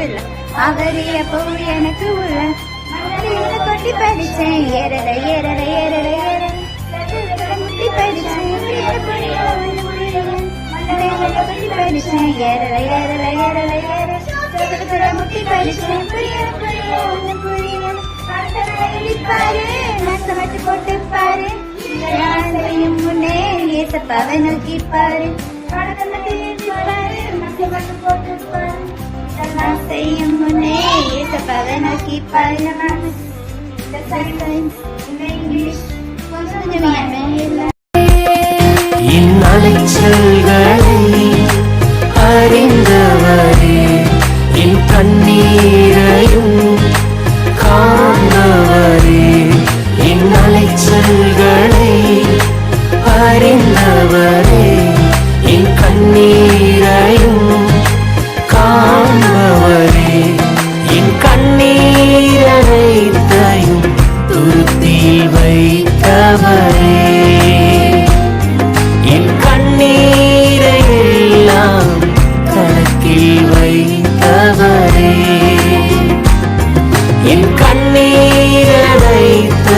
பிள்ளை அவரிய போ எனக்கு உள்ள கொட்டி படிச்சேன் ஏறல ஏறல ஏறல ஏற முட்டி படிச்சேன் கொட்டி படிச்சேன் ஏறல ஏறல ஏறல ஏற முட்டி படிச்சேன் பாரு நசமட்டு போட்டு பாரு முன்னே ஏசப்பாவை நோக்கி பாரு செய்யும் முன்னே ஏசப்பாவை நோக்கி பாரு இங்கிலீஷ் அலைச்சல்களை அறிந்தவரே என் கண்ணீர்